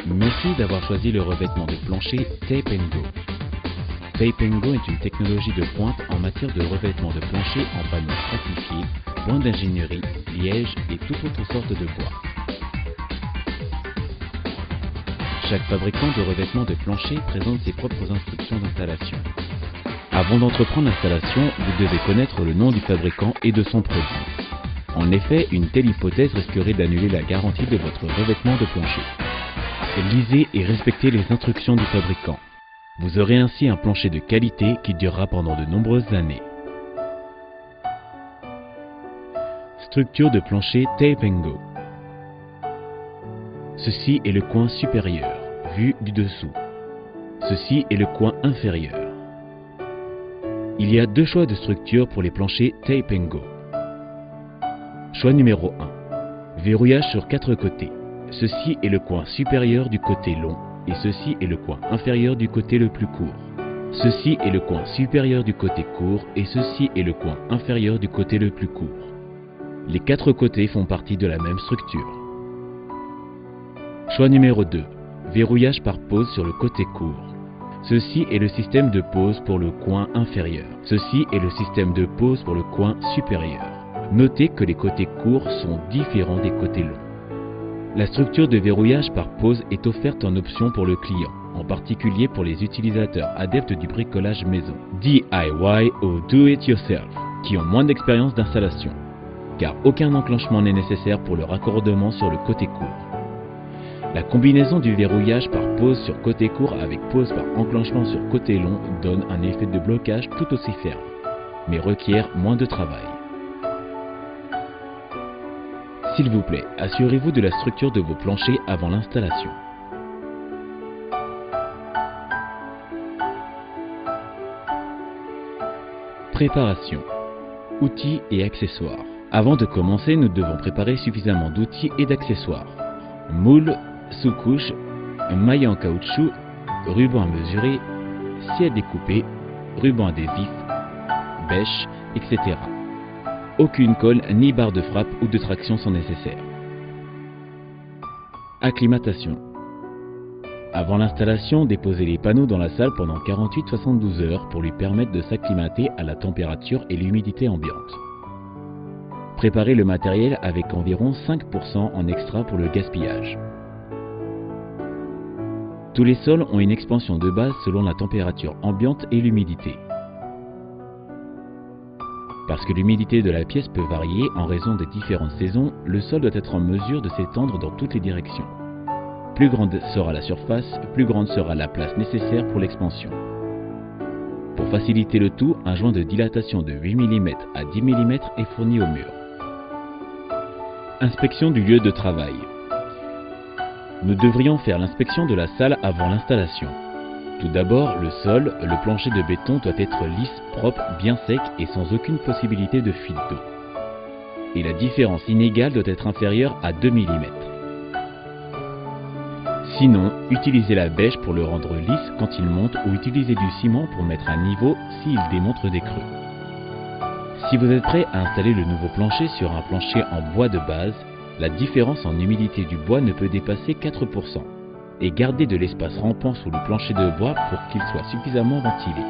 Merci d'avoir choisi le revêtement de plancher Tape & Go. Tape & Go est une technologie de pointe en matière de revêtement de plancher en panneaux stratifiés, bois d'ingénierie, liège et toute autre sorte de bois. Chaque fabricant de revêtement de plancher présente ses propres instructions d'installation. Avant d'entreprendre l'installation, vous devez connaître le nom du fabricant et de son produit. En effet, une telle hypothèse risquerait d'annuler la garantie de votre revêtement de plancher. Lisez et respectez les instructions du fabricant. Vous aurez ainsi un plancher de qualité qui durera pendant de nombreuses années. Structure de plancher Tape & Go. Ceci est le coin supérieur, vu du dessous. Ceci est le coin inférieur. Il y a deux choix de structure pour les planchers Tape & Go. Choix numéro 1. Verrouillage sur 4 côtés. Ceci est le coin supérieur du côté long et ceci est le coin inférieur du côté le plus court. Ceci est le coin supérieur du côté court et ceci est le coin inférieur du côté le plus court. Les 4 côtés font partie de la même structure. Choix numéro 2. Verrouillage par pose sur le côté court. Ceci est le système de pose pour le coin inférieur. Ceci est le système de pose pour le coin supérieur. Notez que les côtés courts sont différents des côtés longs. La structure de verrouillage par pose est offerte en option pour le client, en particulier pour les utilisateurs adeptes du bricolage maison, DIY ou Do It Yourself, qui ont moins d'expérience d'installation, car aucun enclenchement n'est nécessaire pour le raccordement sur le côté court. La combinaison du verrouillage par pose sur côté court avec pose par enclenchement sur côté long donne un effet de blocage tout aussi ferme, mais requiert moins de travail. S'il vous plaît, assurez-vous de la structure de vos planchers avant l'installation. Préparation. Outils et accessoires. Avant de commencer, nous devons préparer suffisamment d'outils et d'accessoires. Moule, sous-couche, mailles en caoutchouc, ruban à mesurer, scie à découper, ruban adhésif, bêche, etc. Aucune colle ni barre de frappe ou de traction sont nécessaires. Acclimatation. Avant l'installation, déposez les panneaux dans la salle pendant 48-72 heures pour lui permettre de s'acclimater à la température et l'humidité ambiante. Préparez le matériel avec environ 5% en extra pour le gaspillage. Tous les sols ont une expansion de base selon la température ambiante et l'humidité. Parce que l'humidité de la pièce peut varier en raison des différentes saisons, le sol doit être en mesure de s'étendre dans toutes les directions. Plus grande sera la surface, plus grande sera la place nécessaire pour l'expansion. Pour faciliter le tout, un joint de dilatation de 8 mm à 10 mm est fourni au mur. Inspection du lieu de travail. Nous devrions faire l'inspection de la salle avant l'installation. Tout d'abord, le sol, le plancher de béton doit être lisse, propre, bien sec et sans aucune possibilité de fuite d'eau. Et la différence inégale doit être inférieure à 2 mm. Sinon, utilisez la bêche pour le rendre lisse quand il monte ou utilisez du ciment pour mettre à niveau s'il démontre des creux. Si vous êtes prêt à installer le nouveau plancher sur un plancher en bois de base, la différence en humidité du bois ne peut dépasser 4%. Et gardez de l'espace rampant sous le plancher de bois pour qu'il soit suffisamment ventilé.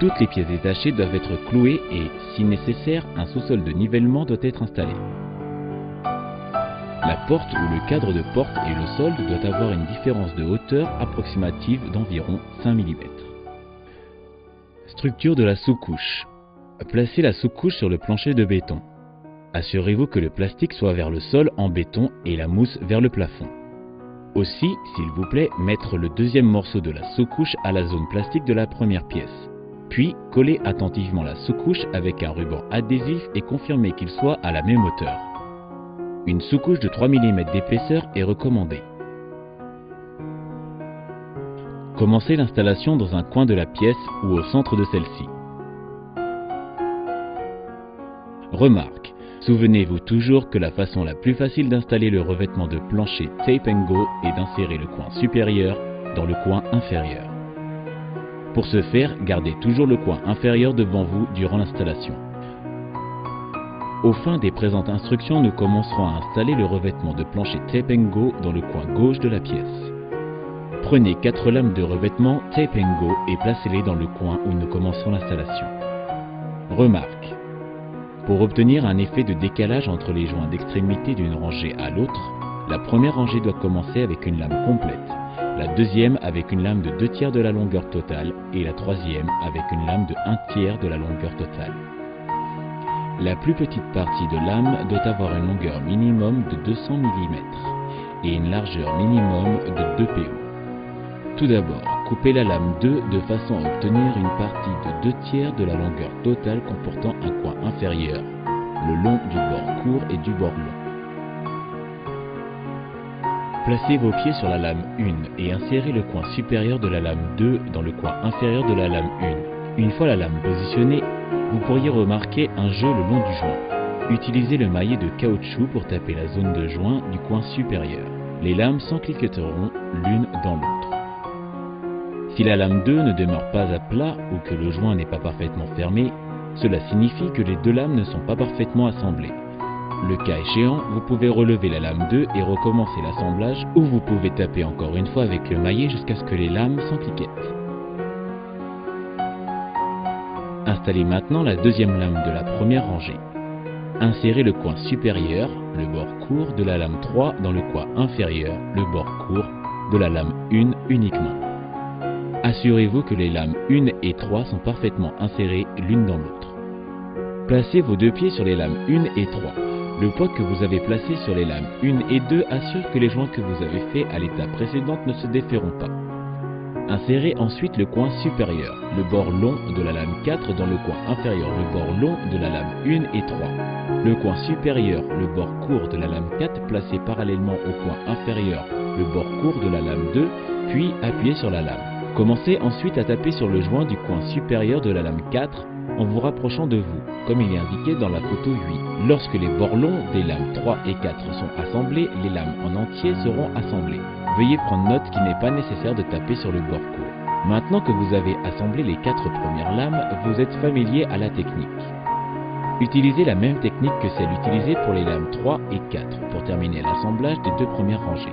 Toutes les pièces détachées doivent être clouées et, si nécessaire, un sous-sol de nivellement doit être installé. La porte ou le cadre de porte et le sol doivent avoir une différence de hauteur approximative d'environ 5 mm. Structure de la sous-couche. Placez la sous-couche sur le plancher de béton. Assurez-vous que le plastique soit vers le sol en béton et la mousse vers le plafond. Aussi, s'il vous plaît, mettre le deuxième morceau de la sous-couche à la zone plastique de la première pièce. Puis, collez attentivement la sous-couche avec un ruban adhésif et confirmez qu'il soit à la même hauteur. Une sous-couche de 3 mm d'épaisseur est recommandée. Commencez l'installation dans un coin de la pièce ou au centre de celle-ci. Remarque. Souvenez-vous toujours que la façon la plus facile d'installer le revêtement de plancher Tape & Go est d'insérer le coin supérieur dans le coin inférieur. Pour ce faire, gardez toujours le coin inférieur devant vous durant l'installation. Aux fins des présentes instructions, nous commencerons à installer le revêtement de plancher Tape & Go dans le coin gauche de la pièce. Prenez 4 lames de revêtement Tape & Go et placez-les dans le coin où nous commencerons l'installation. Remarque: pour obtenir un effet de décalage entre les joints d'extrémité d'une rangée à l'autre, la première rangée doit commencer avec une lame complète, la deuxième avec une lame de 2/3 de la longueur totale et la troisième avec une lame de 1/3 de la longueur totale. La plus petite partie de lame doit avoir une longueur minimum de 200 mm et une largeur minimum de 2 PO. Tout d'abord, coupez la lame 2 de façon à obtenir une partie de 2/3 de la longueur totale comportant un coin inférieur, le long du bord court et du bord long. Placez vos pieds sur la lame 1 et insérez le coin supérieur de la lame 2 dans le coin inférieur de la lame 1. Une fois la lame positionnée, vous pourriez remarquer un jeu le long du joint. Utilisez le maillet de caoutchouc pour taper la zone de joint du coin supérieur. Les lames s'encliqueteront l'une dans l'autre. Si la lame 2 ne demeure pas à plat ou que le joint n'est pas parfaitement fermé, cela signifie que les deux lames ne sont pas parfaitement assemblées. Le cas échéant, vous pouvez relever la lame 2 et recommencer l'assemblage, ou vous pouvez taper encore une fois avec le maillet jusqu'à ce que les lames s'encliquettent. Installez maintenant la deuxième lame de la première rangée. Insérez le coin supérieur, le bord court de la lame 3 dans le coin inférieur, le bord court de la lame 1 uniquement. Assurez-vous que les lames 1 et 3 sont parfaitement insérées l'une dans l'autre. Placez vos deux pieds sur les lames 1 et 3. Le poids que vous avez placé sur les lames 1 et 2 assure que les joints que vous avez faits à l'étape précédente ne se déferont pas. Insérez ensuite le coin supérieur, le bord long de la lame 4 dans le coin inférieur, le bord long de la lame 1 et 3. Le coin supérieur, le bord court de la lame 4 placé parallèlement au coin inférieur, le bord court de la lame 2, puis appuyez sur la lame. Commencez ensuite à taper sur le joint du coin supérieur de la lame 4 en vous rapprochant de vous, comme il est indiqué dans la photo 8. Lorsque les bords longs des lames 3 et 4 sont assemblés, les lames en entier seront assemblées. Veuillez prendre note qu'il n'est pas nécessaire de taper sur le bord court. Maintenant que vous avez assemblé les 4 premières lames, vous êtes familier à la technique. Utilisez la même technique que celle utilisée pour les lames 3 et 4 pour terminer l'assemblage des deux premières rangées.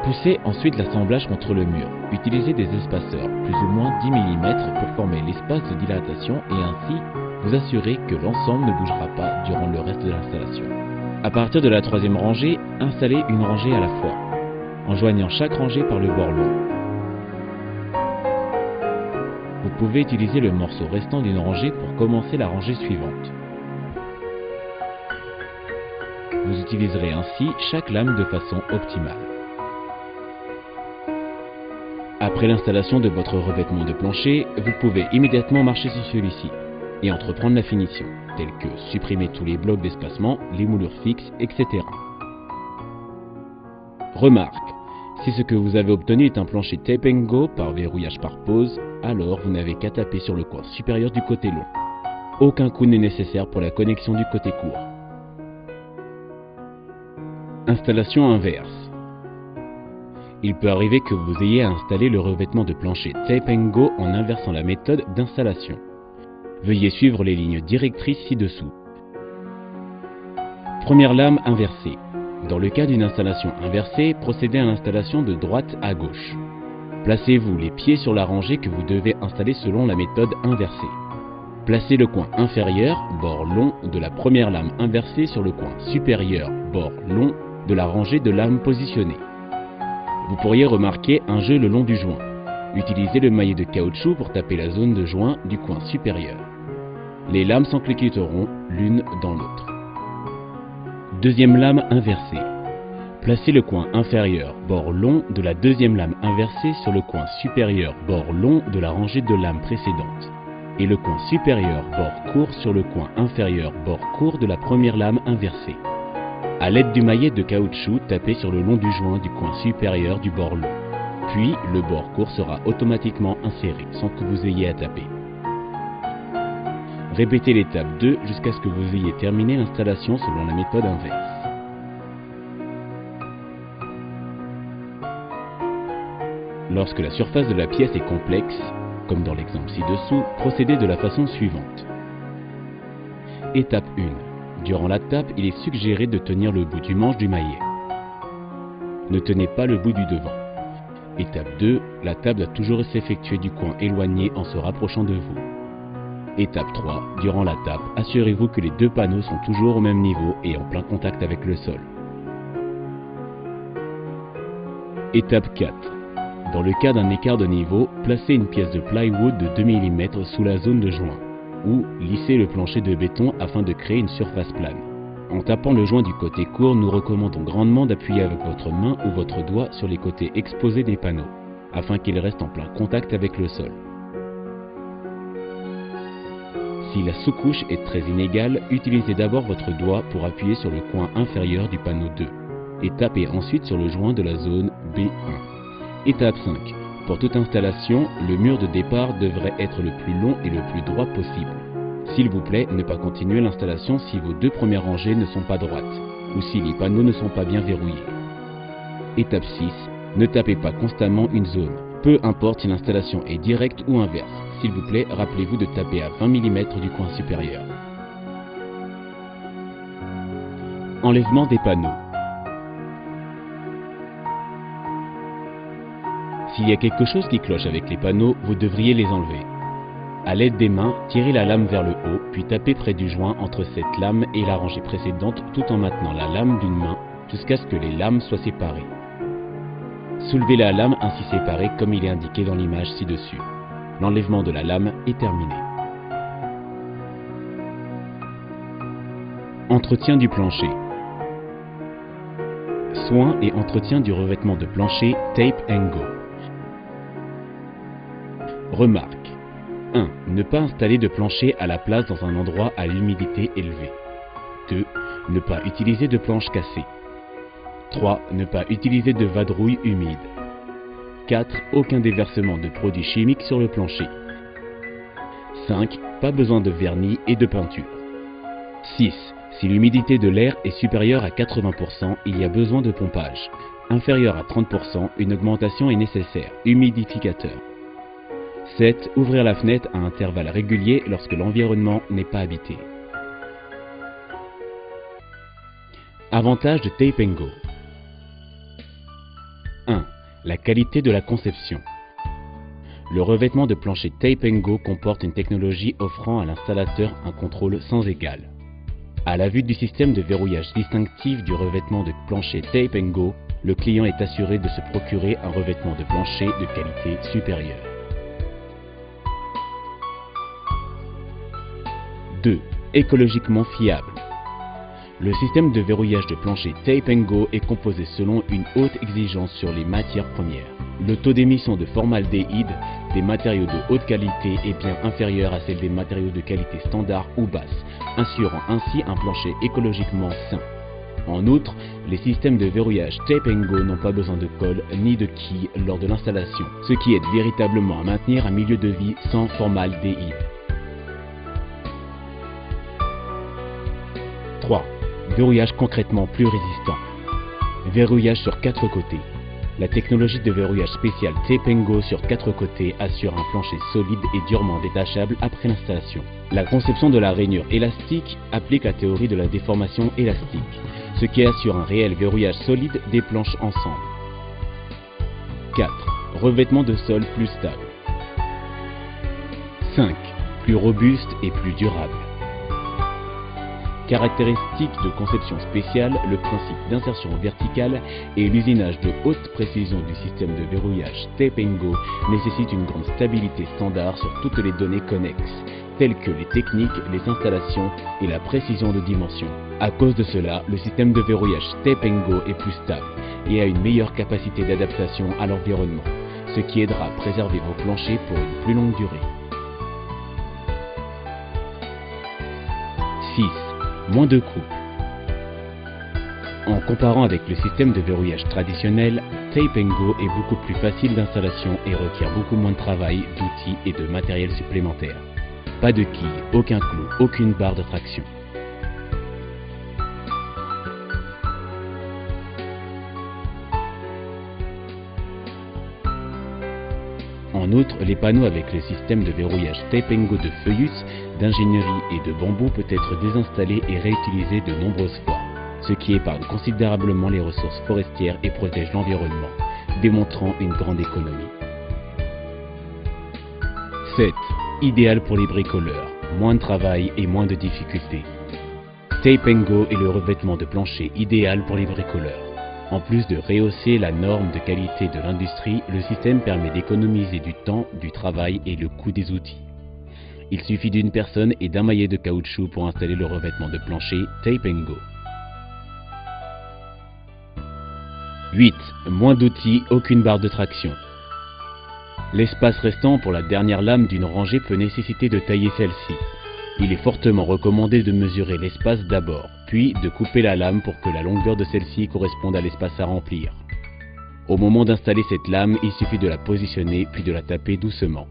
Poussez ensuite l'assemblage contre le mur. Utilisez des espaceurs, plus ou moins 10 mm pour former l'espace de dilatation et ainsi vous assurer que l'ensemble ne bougera pas durant le reste de l'installation. À partir de la troisième rangée, installez une rangée à la fois, en joignant chaque rangée par le bord long. Vous pouvez utiliser le morceau restant d'une rangée pour commencer la rangée suivante. Vous utiliserez ainsi chaque lame de façon optimale. Après l'installation de votre revêtement de plancher, vous pouvez immédiatement marcher sur celui-ci et entreprendre la finition, telle que supprimer tous les blocs d'espacement, les moulures fixes, etc. Remarque: si ce que vous avez obtenu est un plancher Tape & Go par verrouillage par pose, alors vous n'avez qu'à taper sur le coin supérieur du côté long. Aucun coup n'est nécessaire pour la connexion du côté court. Installation inverse. Il peut arriver que vous ayez à installer le revêtement de plancher Tape & Go en inversant la méthode d'installation. Veuillez suivre les lignes directrices ci-dessous. Première lame inversée. Dans le cas d'une installation inversée, procédez à l'installation de droite à gauche. Placez-vous les pieds sur la rangée que vous devez installer selon la méthode inversée. Placez le coin inférieur, bord long, de la première lame inversée sur le coin supérieur, bord long, de la rangée de lames positionnées. Vous pourriez remarquer un jeu le long du joint. Utilisez le maillet de caoutchouc pour taper la zone de joint du coin supérieur. Les lames s'encliqueteront l'une dans l'autre. Deuxième lame inversée. Placez le coin inférieur, bord long, de la deuxième lame inversée sur le coin supérieur, bord long, de la rangée de lames précédente, et le coin supérieur, bord court, sur le coin inférieur, bord court, de la première lame inversée. À l'aide du maillet de caoutchouc, tapez sur le long du joint du coin supérieur du bord long. Puis, le bord court sera automatiquement inséré, sans que vous ayez à taper. Répétez l'étape 2 jusqu'à ce que vous ayez terminé l'installation selon la méthode inverse. Lorsque la surface de la pièce est complexe, comme dans l'exemple ci-dessous, procédez de la façon suivante. Étape 1. Durant la tape, il est suggéré de tenir le bout du manche du maillet. Ne tenez pas le bout du devant. Étape 2. La tape doit toujours s'effectuer du coin éloigné en se rapprochant de vous. Étape 3. Durant la tape, assurez-vous que les deux panneaux sont toujours au même niveau et en plein contact avec le sol. Étape 4. Dans le cas d'un écart de niveau, placez une pièce de plywood de 2 mm sous la zone de joint, ou lissez le plancher de béton afin de créer une surface plane. En tapant le joint du côté court, nous recommandons grandement d'appuyer avec votre main ou votre doigt sur les côtés exposés des panneaux, afin qu'ils restent en plein contact avec le sol. Si la sous-couche est très inégale, utilisez d'abord votre doigt pour appuyer sur le coin inférieur du panneau 2 et tapez ensuite sur le joint de la zone B1. Étape 5. Pour toute installation, le mur de départ devrait être le plus long et le plus droit possible. S'il vous plaît, ne pas continuer l'installation si vos deux premières rangées ne sont pas droites ou si les panneaux ne sont pas bien verrouillés. Étape 6. Ne tapez pas constamment une zone, peu importe si l'installation est directe ou inverse. S'il vous plaît, rappelez-vous de taper à 20 mm du coin supérieur. Enlèvement des panneaux. S'il y a quelque chose qui cloche avec les panneaux, vous devriez les enlever. À l'aide des mains, tirez la lame vers le haut, puis tapez près du joint entre cette lame et la rangée précédente tout en maintenant la lame d'une main jusqu'à ce que les lames soient séparées. Soulevez la lame ainsi séparée comme il est indiqué dans l'image ci-dessus. L'enlèvement de la lame est terminé. Entretien du plancher. Soin et entretien du revêtement de plancher Tape & Go. Remarque. 1. Ne pas installer de plancher à la place dans un endroit à l'humidité élevée. 2. Ne pas utiliser de planche cassée. 3. Ne pas utiliser de vadrouille humide. 4. Aucun déversement de produits chimiques sur le plancher. 5. Pas besoin de vernis et de peinture. 6. Si l'humidité de l'air est supérieure à 80%, il y a besoin de pompage. Inférieure à 30%, une augmentation est nécessaire. Humidificateur. 7. Ouvrir la fenêtre à intervalles réguliers lorsque l'environnement n'est pas habité. Avantages de Tape & Go. 1. La qualité de la conception. Le revêtement de plancher Tape & Go comporte une technologie offrant à l'installateur un contrôle sans égal. À la vue du système de verrouillage distinctif du revêtement de plancher Tape & Go, le client est assuré de se procurer un revêtement de plancher de qualité supérieure. 2. Écologiquement fiable. Le système de verrouillage de plancher Tape & Go est composé selon une haute exigence sur les matières premières. Le taux d'émission de formaldéhyde des matériaux de haute qualité est bien inférieur à celle des matériaux de qualité standard ou basse, assurant ainsi un plancher écologiquement sain. En outre, les systèmes de verrouillage Tape & Go n'ont pas besoin de colle ni de quilles lors de l'installation, ce qui aide véritablement à maintenir un milieu de vie sans formaldéhyde. 3. Verrouillage concrètement plus résistant. Verrouillage sur 4 côtés. La technologie de verrouillage spécial Tape & Go sur 4 côtés assure un plancher solide et durement détachable après l'installation. La conception de la rainure élastique applique la théorie de la déformation élastique, ce qui assure un réel verrouillage solide des planches ensemble. 4. Revêtement de sol plus stable. 5. Plus robuste et plus durable. Caractéristique de conception spéciale, le principe d'insertion verticale et l'usinage de haute précision du système de verrouillage Tape & Go nécessitent une grande stabilité standard sur toutes les données connexes, telles que les techniques, les installations et la précision de dimension. À cause de cela, le système de verrouillage Tape & Go est plus stable et a une meilleure capacité d'adaptation à l'environnement, ce qui aidera à préserver vos planchers pour une plus longue durée. 6. Moins de coûts. En comparant avec le système de verrouillage traditionnel, Tape & Go est beaucoup plus facile d'installation et requiert beaucoup moins de travail, d'outils et de matériel supplémentaire. Pas de quilles, aucun clou, aucune barre de traction. En En outre, les panneaux avec le système de verrouillage Tape & Go de Feuillus, d'ingénierie et de bambou peut être désinstallé et réutilisé de nombreuses fois, ce qui épargne considérablement les ressources forestières et protège l'environnement, démontrant une grande économie. 7. Idéal pour les bricoleurs, moins de travail et moins de difficultés. Tape & Go est le revêtement de plancher idéal pour les bricoleurs. En plus de rehausser la norme de qualité de l'industrie, le système permet d'économiser du temps, du travail et le coût des outils. Il suffit d'une personne et d'un maillet de caoutchouc pour installer le revêtement de plancher Tape & Go. 8. Moins d'outils, aucune barre de traction. L'espace restant pour la dernière lame d'une rangée peut nécessiter de tailler celle-ci. Il est fortement recommandé de mesurer l'espace d'abord, puis de couper la lame pour que la longueur de celle-ci corresponde à l'espace à remplir. Au moment d'installer cette lame, il suffit de la positionner puis de la taper doucement.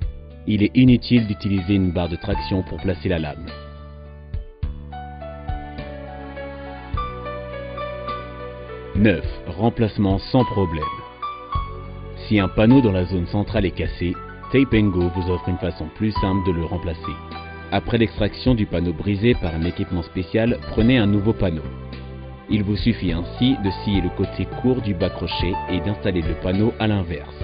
Il est inutile d'utiliser une barre de traction pour placer la lame. 9. Remplacement sans problème. Si un panneau dans la zone centrale est cassé, Tape & Go vous offre une façon plus simple de le remplacer. Après l'extraction du panneau brisé par un équipement spécial, prenez un nouveau panneau. Il vous suffit ainsi de scier le côté court du bas crochet et d'installer le panneau à l'inverse.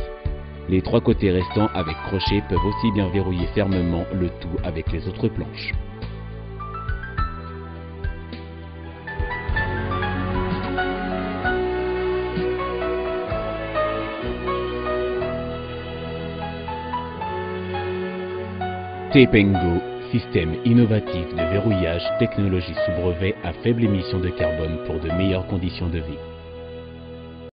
Les 3 côtés restants avec crochet peuvent aussi bien verrouiller fermement le tout avec les autres planches. Tape & Go, système innovatif de verrouillage, technologie sous brevet à faible émission de carbone pour de meilleures conditions de vie.